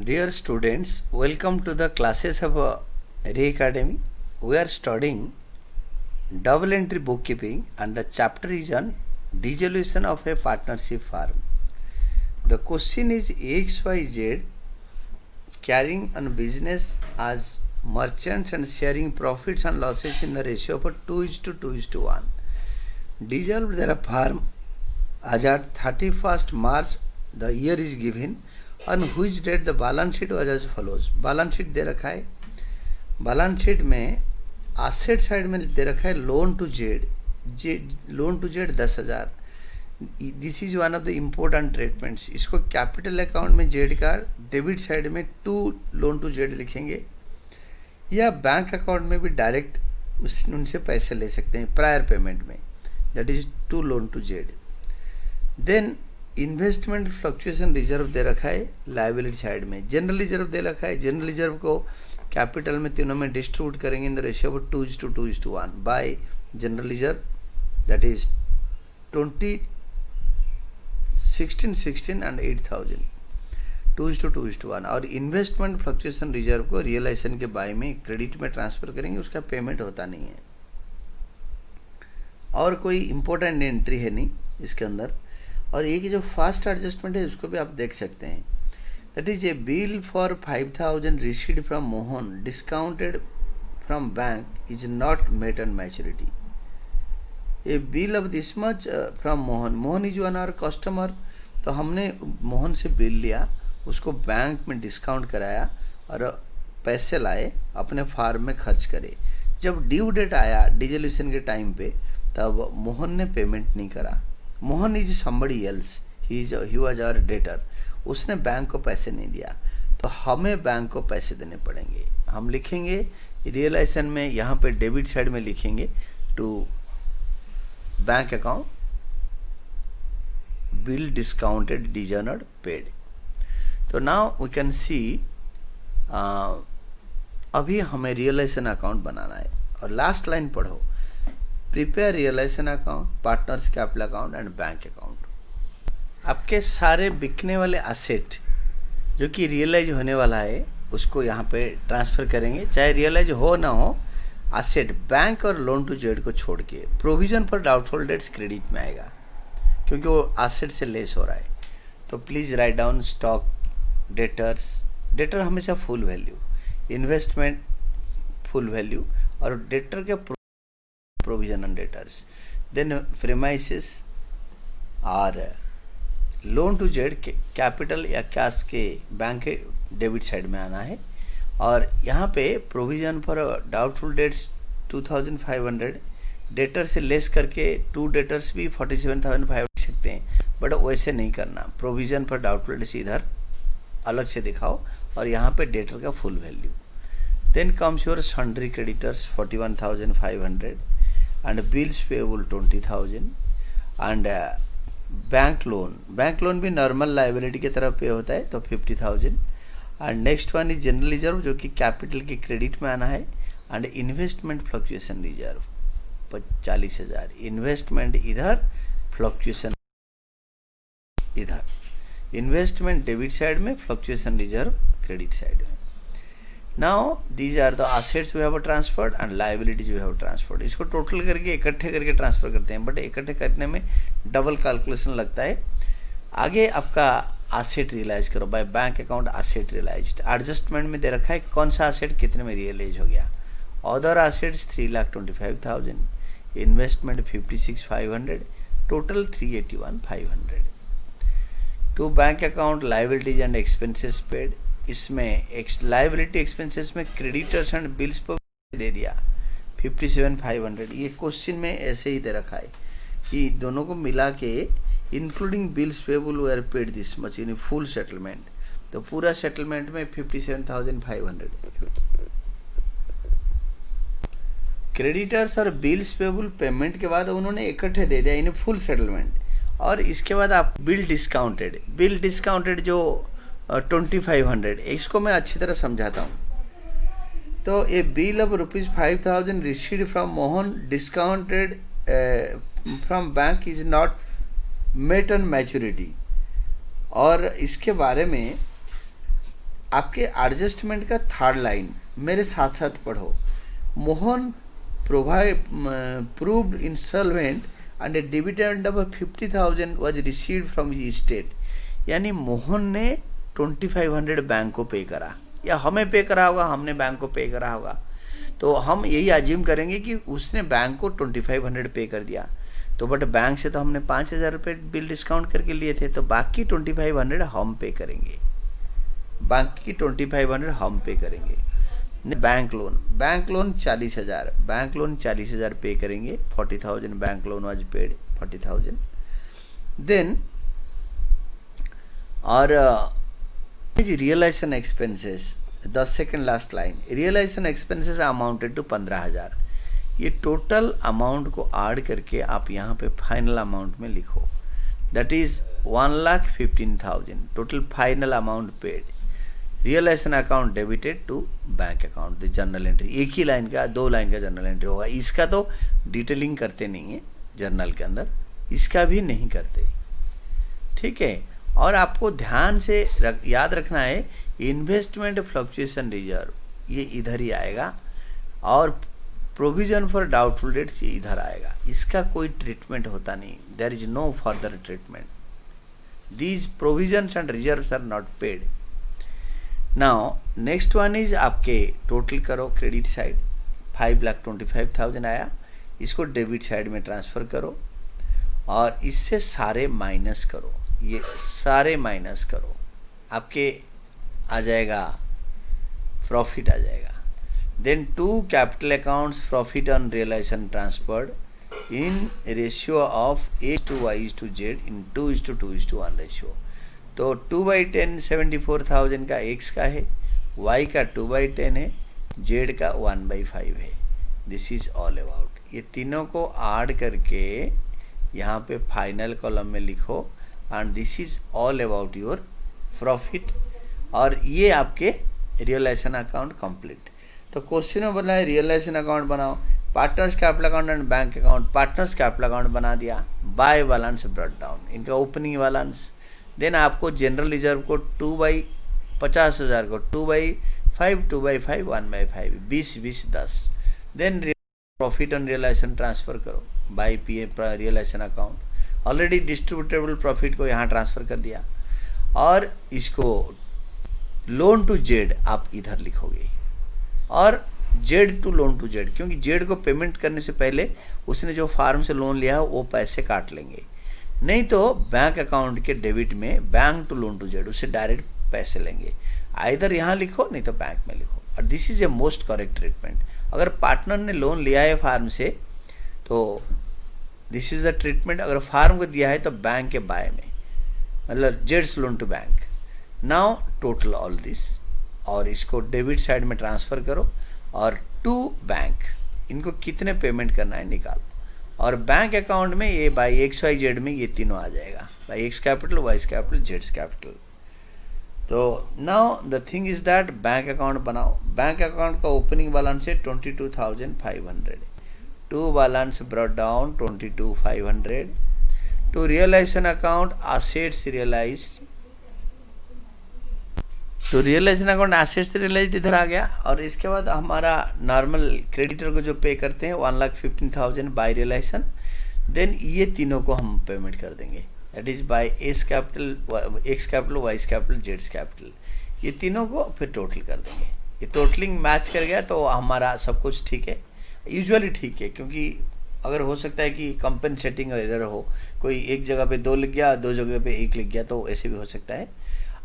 Dear students, welcome to the classes of Ray Academy. We are studying double entry bookkeeping and the chapter is on dissolution of a partnership firm. The question is XYZ carrying on business as merchants and sharing profits and losses in the ratio of 2:2:1. Dissolved their firm as at 31st March the year is given on which date the balance sheet was as follows. balance sheet दे रखा है. balance sheet में asset side में दे रखा है loan to Z 10,000. This is one of the important treatments. इसको capital account में Z का डेबिट साइड में 2 लोन टू जेड लिखेंगे या बैंक अकाउंट में भी डायरेक्ट उनसे पैसे ले सकते हैं प्रायर पेमेंट में. That is 2 loan to Z. Then investment fluctuation reserve दे रखा है लाइबिलिटी साइड में. जनरल रिजर्व दे रखा है. जनरल रिजर्व को कैपिटल में तीनों में डिस्ट्रीब्यूट करेंगे in the ratio of 2:2:1 bye general reserve that is 16 and 8,000 2:2:1. और इन्वेस्टमेंट फ्लक्चुएशन रिजर्व को रियलाइजेशन के बाय में क्रेडिट में ट्रांसफर करेंगे. उसका पेमेंट होता नहीं है और कोई इंपॉर्टेंट एंट्री है नहीं इसके अंदर. और ये कि जो फास्ट एडजस्टमेंट है उसको भी आप देख सकते हैं. That is a bill for 5,000 received from Mohan discounted from bank is not met on maturity. A bill of this much from Mohan is one our customer. तो हमने मोहन से बिल लिया, उसको बैंक में डिस्काउंट कराया और पैसे लाए अपने फार्म में खर्च करे. जब ड्यू डेट आया डिसोल्यूशन के टाइम पे तब मोहन ने पेमेंट नहीं करा. Mohan is somebody else, he was our debtor. उसने बैंक को पैसे नहीं दिया तो हमें बैंक को पैसे देने पड़ेंगे. हम लिखेंगे रियलाइजेशन में, यहाँ पे डेबिट साइड में लिखेंगे to bank account bill discounted dishonoured paid. तो नाउ वी कैन सी अभी हमें रियलाइजेशन अकाउंट बनाना है. और लास्ट लाइन पढ़ो, prepare realisation account, partners capital account and bank account. आपके सारे बिकने वाले असेट जो कि रियलाइज होने वाला है उसको यहाँ पे ट्रांसफ़र करेंगे, चाहे रियलाइज हो ना हो. असेट बैंक और लोन टू जेड को छोड़ के provision for doubtful dates credit में आएगा क्योंकि वो असेट से लेस हो रहा है. तो please write down stock, debtor हमेशा full value, investment full value और डेटर के provision on debtors. Then premises और लोन टू जेड के कैपिटल या कैश के बैंक के डेबिट साइड में आना है. और यहाँ पे provision for doubtful debts 2,500, debtor से लेस करके 2 डेटर्स भी 47,500 लिख सकते हैं, बट वैसे नहीं करना. प्रोविजन फॉर डाउटफुल डेट्स इधर अलग से दिखाओ और यहाँ पे डेटर का full value. Then comes your sundry creditors 41,500 and bills payable 20,000 and bank loan भी नॉर्मल लाइबिलिटी की तरफ पे होता है तो 50,000. And next one is general reserve जो कि कैपिटल के क्रेडिट में आना है. And investment fluctuation reserve 40,000. Investment इधर, फ्लक्चुएशन इधर. इन्वेस्टमेंट डेबिट साइड में, फ्लक्चुएशन रिजर्व क्रेडिट साइड में. Now these are the assets we have transferred and liabilities we have transferred. इसको टोटल करके इकट्ठे करके ट्रांसफर करते हैं, बट इकट्ठे करने में डबल कैलकुलेशन लगता है. आगे आपका असेट रियलाइज करो by bank account asset realised. Adjustment में दे रखा है कौन सा असेट कितने में रियलाइज हो गया. Other assets 3,25,000, investment 56,500, total 381,500. To bank account liabilities and expenses paid. इसमें लाइबिलिटी एक्सपेंसेस में क्रेडिटर्स एंड बिल्स पर दे दिया 57,500. ये क्वेश्चन में ऐसे ही दे रखा है कि दोनों को मिला के including bills payable were paid this much in full settlement. तो पूरा सेटलमेंट में 57,500. क्रेडिटर्स और बिल्स पेएबल पेमेंट के बाद उन्होंने इकट्ठे दे दिया इन फुल सेटलमेंट. और इसके बाद आप बिल डिस्काउंटेड जो 2,500, इसको मैं अच्छी तरह समझाता हूँ. तो a bill of ₹5,000 received from Mohan discounted from bank is not met on maturity. और इसके बारे में आपके एडजस्टमेंट का थर्ड लाइन मेरे साथ साथ पढ़ो। Mohan proved insolvent and a dividend of 50,000 was received from his estate। यानी मोहन ने 2500 बैंक को पे करा, या हमें पे करा होगा, हमने बैंक को पे करा होगा, तो हम यही अज्यूम करेंगे कि उसने बैंक को 2500 पे कर दिया। तो बट बैंक से तो हमने 5000 रुपये बिल डिस्काउंट करके लिए थे, तो बाकी 2500 हम पे करेंगे, बाकी 2500 हम पे करेंगे। बैंक लोन 40,000, बैंक लोन 40,000 पे करेंगे, 40,000 bank loan was paid 40,000। Then और realisation expenses, the second last line, realisation expenses amounted to 15,000। ये टोटल अमाउंट को ऐड करके आप यहाँ पे फाइनल अमाउंट में लिखो, that is 1,15,000 total final amount paid. Realisation account debited to bank account, the journal entry. एक ही लाइन का, 2 लाइन का जर्नल एंट्री होगा। इसका तो डिटेलिंग करते नहीं है जर्नल के अंदर, इसका भी नहीं करते, ठीक है। और आपको ध्यान से याद रखना है, इन्वेस्टमेंट फ्लक्चुएशन रिजर्व ये इधर ही आएगा, और प्रोविजन फॉर डाउटफुल डेट्स ये इधर आएगा। इसका कोई ट्रीटमेंट होता नहीं, there is no further treatment. These provisions and reserves are not paid. Now next one is आपके टोटल करो, क्रेडिट साइड 5,25,000 आया, इसको डेबिट साइड में ट्रांसफ़र करो और इससे सारे माइनस करो, ये सारे माइनस करो, आपके आ जाएगा प्रॉफिट आ जाएगा। Then to capital accounts profit on realisation transferred in ratio of A/Y/Z in 2:2:1 ratio. तो 2/10 74,000 का X का है, Y का 2/10 है, Z का 1/5 है। This is all about. ये तीनों को ऐड करके यहाँ पे फाइनल कॉलम में लिखो, and this is all about your profit. और ये आपके रियलाइजेशन अकाउंट कंप्लीट। तो क्वेश्चन में बोला है रियलाइजेशन अकाउंट बनाओ, partners capital account and bank account. Partners capital account बना दिया, बाय बैलेंस ब्रॉट डाउन, इनका ओपनिंग बैलेंस। देन आपको जनरल रिजर्व को 2/50,000 को 2/5 2/5 1/5 20 10। Then profit on realisation transfer करो by PA realisation account. Already distributable profit को यहाँ ट्रांसफर कर दिया, और इसको लोन टू जेड आप इधर लिखोगे, और Z to loan to Z, क्योंकि जेड को पेमेंट करने से पहले उसने जो फार्म से लोन लिया है वो पैसे काट लेंगे, नहीं तो बैंक अकाउंट के डेबिट में bank to loan to Z उससे डायरेक्ट पैसे लेंगे। आइदर यहाँ लिखो नहीं तो बैंक में लिखो, और this is a most correct treatment. अगर पार्टनर ने लोन लिया है फार्म से तो दिस इज द ट्रीटमेंट। अगर फार्म को दिया है तो बैंक के बाय में, मतलब जेड्स loan to bank. Now total all this, और इसको डेबिट साइड में ट्रांसफ़र करो, और टू बैंक इनको कितने पेमेंट करना है निकालो, और बैंक अकाउंट में ये बाई XYZ में ये तीनों आ जाएगा, by X capital Y capital Z capital. तो now the thing is that bank account बनाओ। बैंक अकाउंट का ओपनिंग बैलेंस है 22,500, to balance brought down 22,500, to realisation account assets realised, तो रियलाइजेशन अकाउंट एसेट्स रियलाइज्ड इधर आ गया। और इसके बाद हमारा नॉर्मल क्रेडिटर को जो पे करते हैं 1,15,000 बाय रियलाइजेशन, देन ये तीनों को हम पेमेंट कर देंगे, that is by X capital Y capital Z capital. ये तीनों को फिर टोटल कर देंगे। ये टोटलिंग मैच कर गया तो हमारा सब कुछ ठीक है, यूजुअली ठीक है, क्योंकि अगर हो सकता है कि कंपनसेटिंग एरर हो, कोई एक जगह पे 2 लिख गया, 2 जगह पे 1 लिख गया, तो ऐसे भी हो सकता है।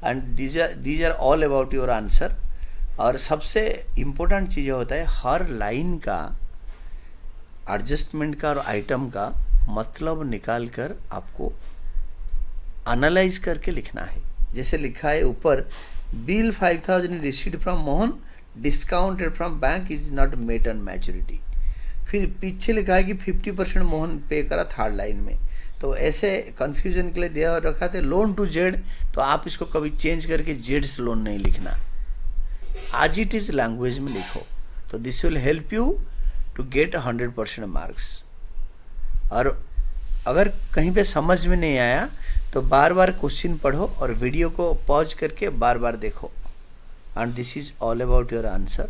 And these are all about your answer. और सबसे इम्पोर्टेंट चीज़ होता है हर लाइन का एडजस्टमेंट का और आइटम का मतलब निकाल कर आपको एनालाइज करके लिखना है। जैसे लिखा है ऊपर, bill 5,000 received from Mohan, discounted from bank is not met on maturity. फिर पीछे लिखा है कि 50% मोहन पे करा थर्ड लाइन में, तो ऐसे कन्फ्यूजन के लिए दिया रखा था लोन टू जेड, तो आप इसको कभी चेंज करके जेड्स लोन नहीं लिखना, आज इट इज लैंग्वेज में लिखो, तो this will help you to get 100% marks. और अगर कहीं पे समझ में नहीं आया तो बार बार क्वेश्चन पढ़ो और वीडियो को पॉज करके बार बार देखो। and this is all about your answer.